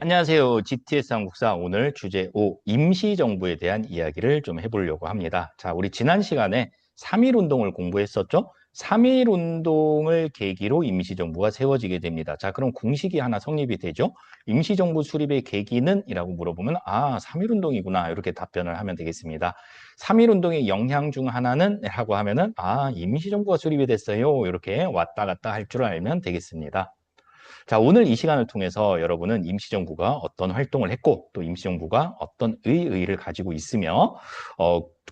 안녕하세요. GTS 한국사 오늘 주제 5, 임시정부에 대한 이야기를 좀 해보려고 합니다. 자, 우리 지난 시간에 3.1 운동을 공부했었죠? 3.1 운동을 계기로 임시정부가 세워지게 됩니다. 자, 그럼 공식이 하나 성립이 되죠? 임시정부 수립의 계기는? 이라고 물어보면 3.1 운동이구나. 이렇게 답변을 하면 되겠습니다. 3.1 운동의 영향 중 하나는? 라고 하면은 임시정부가 수립이 됐어요. 이렇게 왔다 갔다 할 줄 알면 되겠습니다. 자, 오늘 이 시간을 통해서 여러분은 임시정부가 어떤 활동을 했고 또 임시정부가 어떤 의의를 가지고 있으며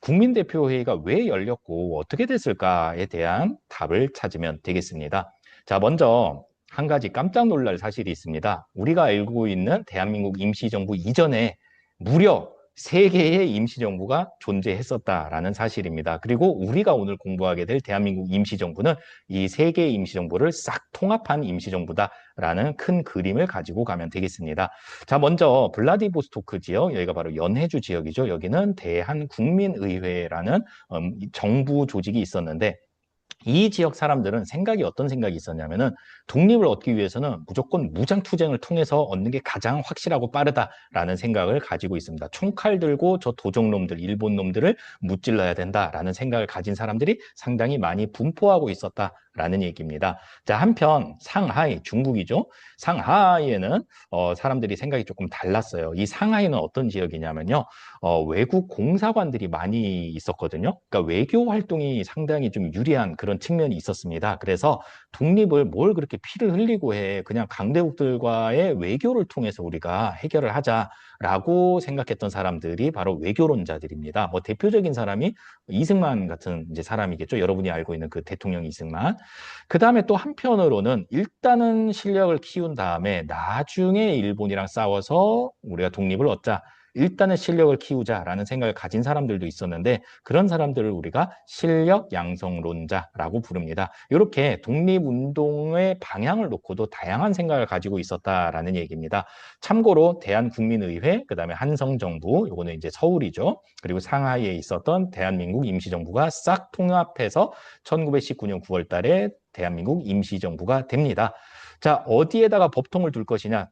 국민대표회의가 왜 열렸고 어떻게 됐을까에 대한 답을 찾으면 되겠습니다. 자, 먼저 한 가지 깜짝 놀랄 사실이 있습니다. 우리가 알고 있는 대한민국 임시정부 이전에 무려 3개의 임시정부가 존재했었다라는 사실입니다. 그리고 우리가 오늘 공부하게 될 대한민국 임시정부는 이 3개의 임시정부를 싹 통합한 임시정부다라는 큰 그림을 가지고 가면 되겠습니다. 자, 먼저 블라디보스토크 지역, 여기가 바로 연해주 지역이죠. 여기는 대한국민의회라는 정부 조직이 있었는데 이 지역 사람들은 어떤 생각이 있었냐면은 독립을 얻기 위해서는 무조건 무장투쟁을 통해서 얻는 게 가장 확실하고 빠르다라는 생각을 가지고 있습니다. 총칼 들고 저 도적놈들, 일본 놈들을 무찔러야 된다라는 생각을 가진 사람들이 상당히 많이 분포하고 있었다라는 얘기입니다. 자, 한편 상하이, 중국이죠. 상하이에는 사람들이 생각이 조금 달랐어요. 이 상하이는 어떤 지역이냐면요. 외국 공사관들이 많이 있었거든요. 그러니까 외교 활동이 상당히 좀 유리한 그런 측면이 있었습니다. 그래서 독립을 뭘 그렇게 피를 흘리고 해. 그냥 강대국들과의 외교를 통해서 우리가 해결을 하자라고 생각했던 사람들이 바로 외교론자들입니다. 뭐 대표적인 사람이 이승만 같은 이제 사람이겠죠. 여러분이 알고 있는 그 대통령 이승만. 그 다음에 또 한편으로는 일단은 실력을 키운 다음에 나중에 일본이랑 싸워서 우리가 독립을 얻자. 일단은 실력을 키우자라는 생각을 가진 사람들도 있었는데 그런 사람들을 우리가 실력 양성론자라고 부릅니다. 이렇게 독립운동의 방향을 놓고도 다양한 생각을 가지고 있었다라는 얘기입니다. 참고로 대한국민의회, 그다음에 한성정부, 요거는 이제 서울이죠. 그리고 상하이에 있었던 대한민국 임시정부가 싹 통합해서 1919년 9월 달에 대한민국 임시정부가 됩니다. 자, 어디에다가 법통을 둘 것이냐?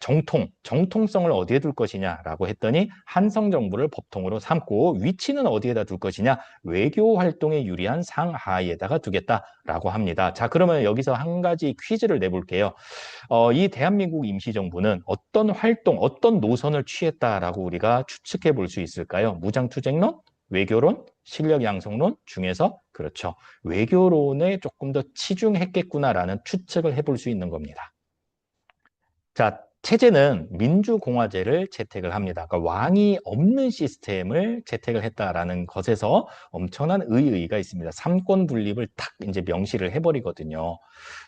정통성을 어디에 둘 것이냐라고 했더니 한성정부를 법통으로 삼고 위치는 어디에다 둘 것이냐? 외교 활동에 유리한 상하이에다가 두겠다라고 합니다. 자, 그러면 여기서 한 가지 퀴즈를 내볼게요. 이 대한민국 임시정부는 어떤 활동, 어떤 노선을 취했다라고 우리가 추측해 볼 수 있을까요? 무장투쟁론? 외교론? 실력 양성론 중에서 그렇죠. 외교론에 조금 더 치중했겠구나라는 추측을 해볼 수 있는 겁니다. 자, 체제는 민주공화제를 채택을 합니다. 그러니까 왕이 없는 시스템을 채택을 했다라는 것에서 엄청난 의의가 있습니다. 삼권 분립을 탁 이제 명시를 해버리거든요.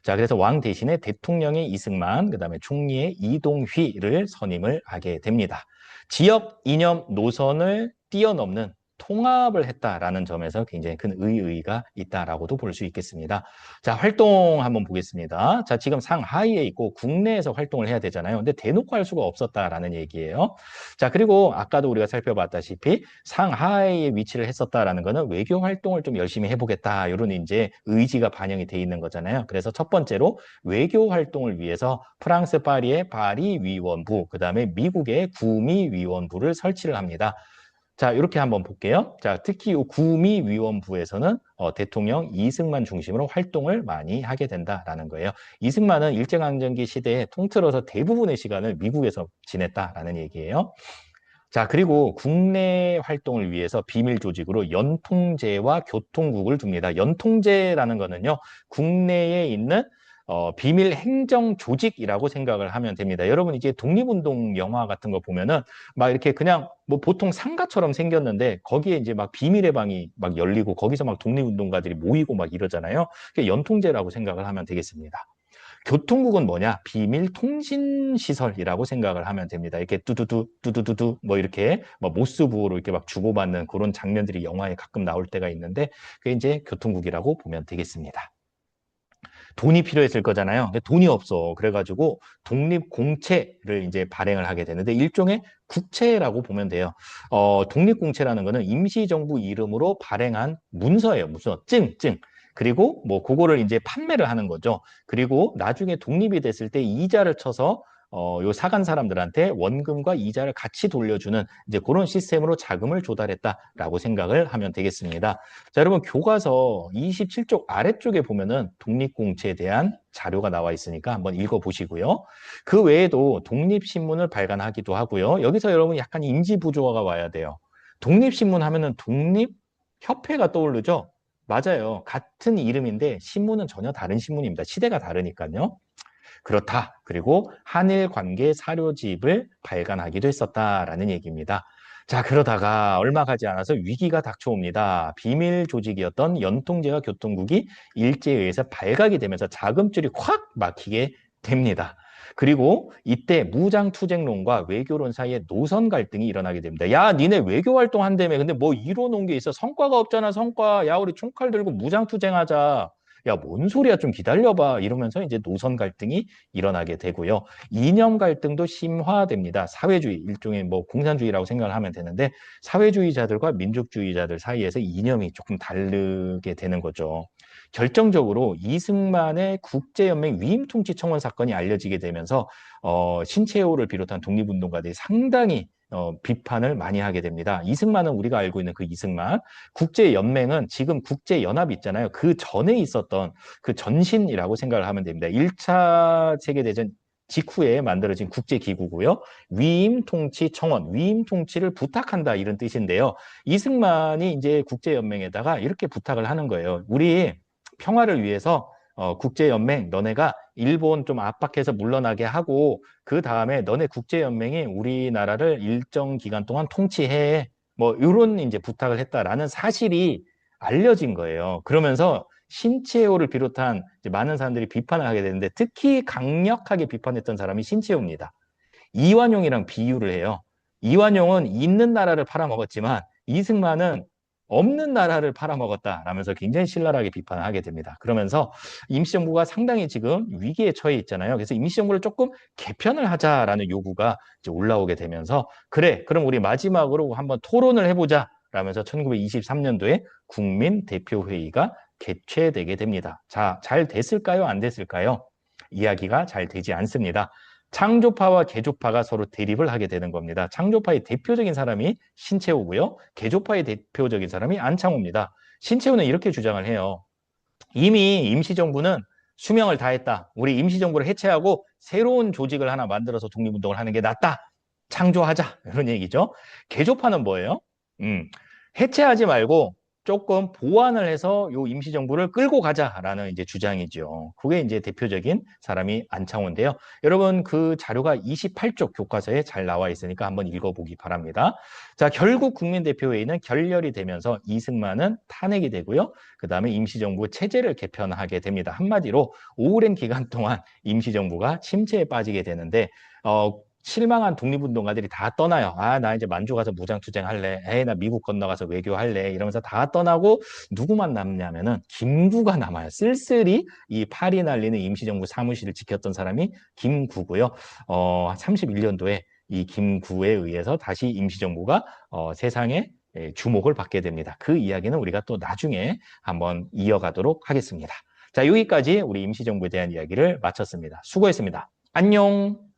자, 그래서 왕 대신에 대통령의 이승만, 그다음에 총리의 이동휘를 선임을 하게 됩니다. 지역 이념 노선을 뛰어넘는 통합을 했다라는 점에서 굉장히 큰 의의가 있다라고도 볼 수 있겠습니다. 자, 활동 한번 보겠습니다. 자, 지금 상하이에 있고 국내에서 활동을 해야 되잖아요. 근데 대놓고 할 수가 없었다라는 얘기예요. 자, 그리고 아까도 우리가 살펴봤다시피 상하이에 위치를 했었다라는 거는 외교 활동을 좀 열심히 해보겠다. 이런 이제 의지가 반영이 돼 있는 거잖아요. 그래서 첫 번째로 외교 활동을 위해서 프랑스 파리의 파리 위원부, 그다음에 미국의 구미 위원부를 설치를 합니다. 자, 이렇게 한번 볼게요. 자, 특히 이 구미위원부에서는 대통령 이승만 중심으로 활동을 많이 하게 된다라는 거예요. 이승만은 일제강점기 시대에 통틀어서 대부분의 시간을 미국에서 지냈다라는 얘기예요. 자, 그리고 국내 활동을 위해서 비밀 조직으로 연통제와 교통국을 둡니다. 연통제라는 거는요, 국내에 있는 비밀 행정 조직이라고 생각을 하면 됩니다. 여러분 이제 독립운동 영화 같은 거 보면은 막 이렇게 그냥 뭐 보통 상가처럼 생겼는데 거기에 이제 막 비밀의 방이 막 열리고 거기서 막 독립운동가들이 모이고 막 이러잖아요. 그게 연통제라고 생각을 하면 되겠습니다. 교통국은 뭐냐? 비밀 통신 시설이라고 생각을 하면 됩니다. 이렇게 뚜두두 뚜두두두 뭐 이렇게 뭐 모스부호로 이렇게 막 주고받는 그런 장면들이 영화에 가끔 나올 때가 있는데 그게 이제 교통국이라고 보면 되겠습니다. 돈이 필요했을 거잖아요. 근데 돈이 없어. 그래가지고 독립공채를 이제 발행을 하게 되는데 일종의 국채라고 보면 돼요. 독립공채라는 거는 임시정부 이름으로 발행한 문서예요. 문서, 증. 그리고 뭐 그거를 이제 판매를 하는 거죠. 그리고 나중에 독립이 됐을 때 이자를 쳐서 요 사간 사람들한테 원금과 이자를 같이 돌려주는 이제 그런 시스템으로 자금을 조달했다라고 생각을 하면 되겠습니다. 자, 여러분 교과서 27쪽 아래쪽에 보면은 독립공채에 대한 자료가 나와 있으니까 한번 읽어보시고요. 그 외에도 독립신문을 발간하기도 하고요. 여기서 여러분 약간 인지부조화가 와야 돼요. 독립신문 하면은 독립협회가 떠오르죠? 맞아요. 같은 이름인데 신문은 전혀 다른 신문입니다. 시대가 다르니까요. 그렇다. 그리고 한일 관계 사료집을 발간하기도 했었다라는 얘기입니다. 자, 그러다가 얼마 가지 않아서 위기가 닥쳐옵니다. 비밀 조직이었던 연통제와 교통국이 일제에 의해서 발각이 되면서 자금줄이 확 막히게 됩니다. 그리고 이때 무장투쟁론과 외교론 사이에 노선 갈등이 일어나게 됩니다. 야, 니네 외교 활동 한다며. 근데 뭐 이뤄놓은 게 있어. 성과가 없잖아, 성과. 야, 우리 총칼 들고 무장투쟁하자. 야, 뭔 소리야, 좀 기다려봐. 이러면서 이제 노선 갈등이 일어나게 되고요. 이념 갈등도 심화됩니다. 사회주의, 일종의 뭐 공산주의라고 생각을 하면 되는데 사회주의자들과 민족주의자들 사이에서 이념이 조금 다르게 되는 거죠. 결정적으로 이승만의 국제연맹 위임 통치 청원 사건이 알려지게 되면서 신채호를 비롯한 독립운동가들이 상당히 비판을 많이 하게 됩니다. 이승만은 우리가 알고 있는 그 이승만, 국제연맹은 지금 국제연합 있잖아요. 그 전에 있었던 그 전신이라고 생각을 하면 됩니다. 1차 세계대전 직후에 만들어진 국제기구고요. 위임 통치 청원, 위임 통치를 부탁한다 이런 뜻인데요. 이승만이 이제 국제연맹에다가 이렇게 부탁을 하는 거예요. 우리 평화를 위해서 국제연맹 너네가 일본 좀 압박해서 물러나게 하고 그 다음에 너네 국제연맹이 우리나라를 일정 기간 동안 통치해. 뭐 이런 이제 부탁을 했다라는 사실이 알려진 거예요. 그러면서 신채호를 비롯한 이제 많은 사람들이 비판을 하게 되는데 특히 강력하게 비판했던 사람이 신채호입니다. 이완용이랑 비유를 해요. 이완용은 있는 나라를 팔아먹었지만 이승만은 없는 나라를 팔아먹었다라면서 굉장히 신랄하게 비판을 하게 됩니다. 그러면서 임시정부가 상당히 지금 위기에 처해 있잖아요. 그래서 임시정부를 조금 개편을 하자라는 요구가 이제 올라오게 되면서 그래, 그럼 우리 마지막으로 한번 토론을 해보자 라면서 1923년도에 국민대표회의가 개최되게 됩니다. 자, 잘 됐을까요? 안 됐을까요? 이야기가 잘 되지 않습니다. 창조파와 개조파가 서로 대립을 하게 되는 겁니다. 창조파의 대표적인 사람이 신채호고요. 개조파의 대표적인 사람이 안창호입니다. 신채호는 이렇게 주장을 해요. 이미 임시정부는 수명을 다했다. 우리 임시정부를 해체하고 새로운 조직을 하나 만들어서 독립운동을 하는 게 낫다. 창조하자. 이런 얘기죠. 개조파는 뭐예요? 해체하지 말고 조금 보완을 해서 요 임시정부를 끌고 가자라는 이제 주장이죠. 그게 이제 대표적인 사람이 안창호인데요. 여러분 그 자료가 28쪽 교과서에 잘 나와 있으니까 한번 읽어보기 바랍니다. 자, 결국 국민대표회의는 결렬이 되면서 이승만은 탄핵이 되고요. 그 다음에 임시정부 체제를 개편하게 됩니다. 한마디로 오랜 기간 동안 임시정부가 침체에 빠지게 되는데 실망한 독립운동가들이 다 떠나요. 아, 나 이제 만주 가서 무장투쟁할래. 에이, 나 미국 건너가서 외교할래. 이러면서 다 떠나고 누구만 남냐면은 김구가 남아요. 쓸쓸히 이 파리 날리는 임시정부 사무실을 지켰던 사람이 김구고요. 31년도에 이 김구에 의해서 다시 임시정부가 세상에 주목을 받게 됩니다. 그 이야기는 우리가 또 나중에 한번 이어가도록 하겠습니다. 자, 여기까지 우리 임시정부에 대한 이야기를 마쳤습니다. 수고했습니다. 안녕!